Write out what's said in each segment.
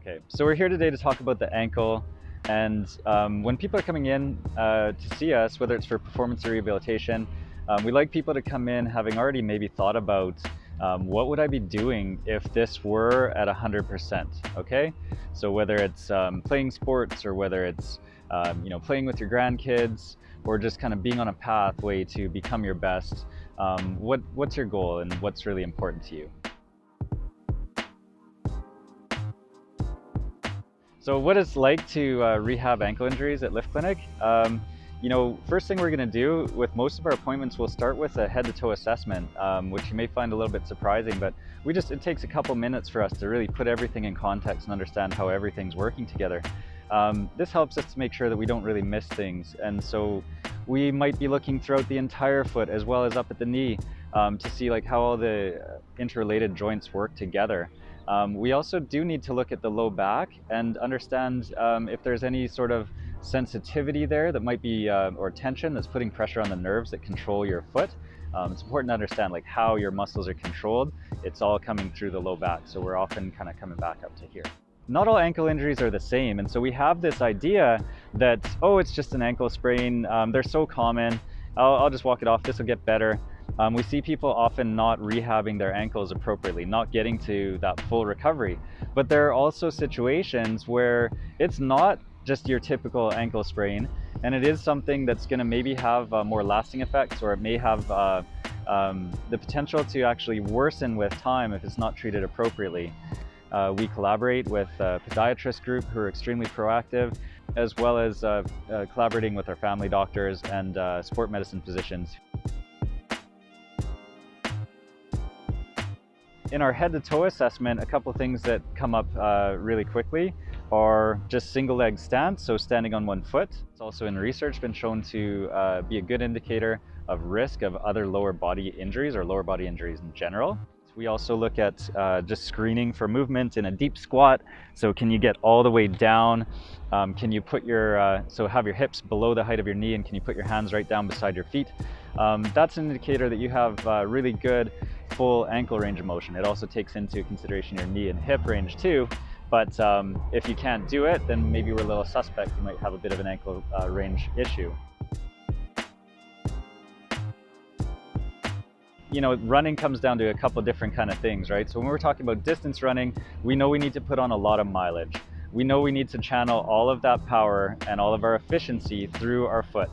Okay, so we're here today to talk about the ankle. And when people are coming in to see us, whether it's for performance or rehabilitation, we like people to come in having already maybe thought about what would I be doing if this were at 100%, okay? So whether it's playing sports or whether it's playing with your grandkids or just kind of being on a pathway to become your best, what's your goal and what's really important to you? So what it's like to rehab ankle injuries at Lift Clinic, first thing we're going to do with most of our appointments, we'll start with a head-to-toe assessment, which you may find a little bit surprising, but it takes a couple minutes for us to really put everything in context and understand how everything's working together. This helps us to make sure that we don't really miss things, and so we might be looking throughout the entire foot as well as up at the knee to see like how all the interrelated joints work together. We also do need to look at the low back and understand if there's any sort of sensitivity there that might be, or tension that's putting pressure on the nerves that control your foot. It's important to understand like how your muscles are controlled. It's all coming through the low back, so we're often kind of coming back up to here. Not all ankle injuries are the same, and so we have this idea that, oh, it's just an ankle sprain, they're so common, I'll just walk it off, this will get better. We see people often not rehabbing their ankles appropriately, not getting to that full recovery. But there are also situations where it's not just your typical ankle sprain, and it is something that's going to maybe have more lasting effects, or it may have the potential to actually worsen with time if it's not treated appropriately. We collaborate with a podiatrist group who are extremely proactive, as well as collaborating with our family doctors and sport medicine physicians. In our head-to-toe assessment, a couple of things that come up really quickly are just single leg stance, so standing on one foot. It's also in research been shown to be a good indicator of risk of other lower body injuries or lower body injuries in general. We also look at just screening for movement in a deep squat. So can you get all the way down? Can you put have your hips below the height of your knee, and can you put your hands right down beside your feet? That's an indicator that you have really good full ankle range of motion. It also takes into consideration your knee and hip range too. But if you can't do it, then maybe we're a little suspect. You might have a bit of an ankle range issue. Running comes down to a couple different kind of things, right? So when we're talking about distance running, we know we need to put on a lot of mileage. We know we need to channel all of that power and all of our efficiency through our foot.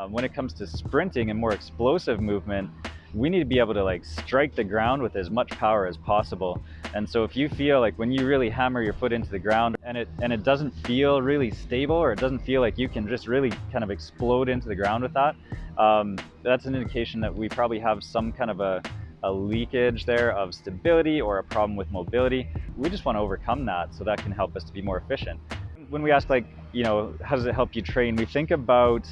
When it comes to sprinting and more explosive movement, we need to be able to strike the ground with as much power as possible. And so if you feel like when you really hammer your foot into the ground and it doesn't feel really stable, or it doesn't feel like you can just really kind of explode into the ground with that, that's an indication that we probably have some kind of a leakage there of stability or a problem with mobility. We just want to overcome that so that can help us to be more efficient. When we ask how does it help you train, we think about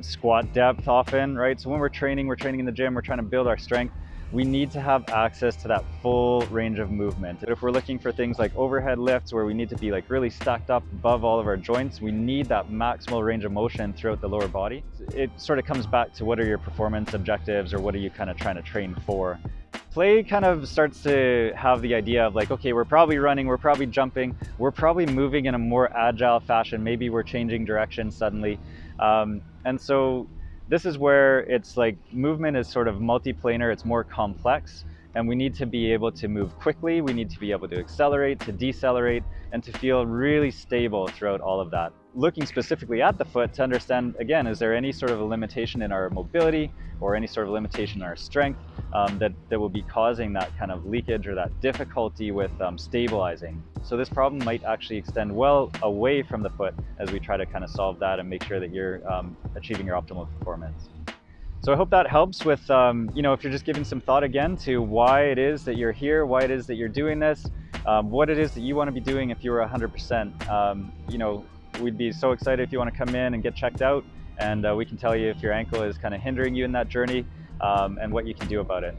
squat depth often, right? So when we're training in the gym, we're trying to build our strength. We need to have access to that full range of movement. If we're looking for things like overhead lifts where we need to be really stacked up above all of our joints, we need that maximal range of motion throughout the lower body. It sort of comes back to what are your performance objectives, or what are you kind of trying to train for? Play kind of starts to have the idea of okay, we're probably running, we're probably jumping, we're probably moving in a more agile fashion, maybe we're changing direction suddenly. And so this is where it's movement is sort of multiplanar, it's more complex, and we need to be able to move quickly, we need to be able to accelerate, to decelerate, and to feel really stable throughout all of that. Looking specifically at the foot to understand, again, is there any sort of a limitation in our mobility or any sort of limitation in our strength that will be causing that kind of leakage or that difficulty with stabilizing. So this problem might actually extend well away from the foot as we try to kind of solve that and make sure that you're achieving your optimal performance. So I hope that helps with, if you're just giving some thought again to why it is that you're here, why it is that you're doing this, what it is that you want to be doing if you were 100%. We'd be so excited if you want to come in and get checked out, and we can tell you if your ankle is kind of hindering you in that journey and what you can do about it.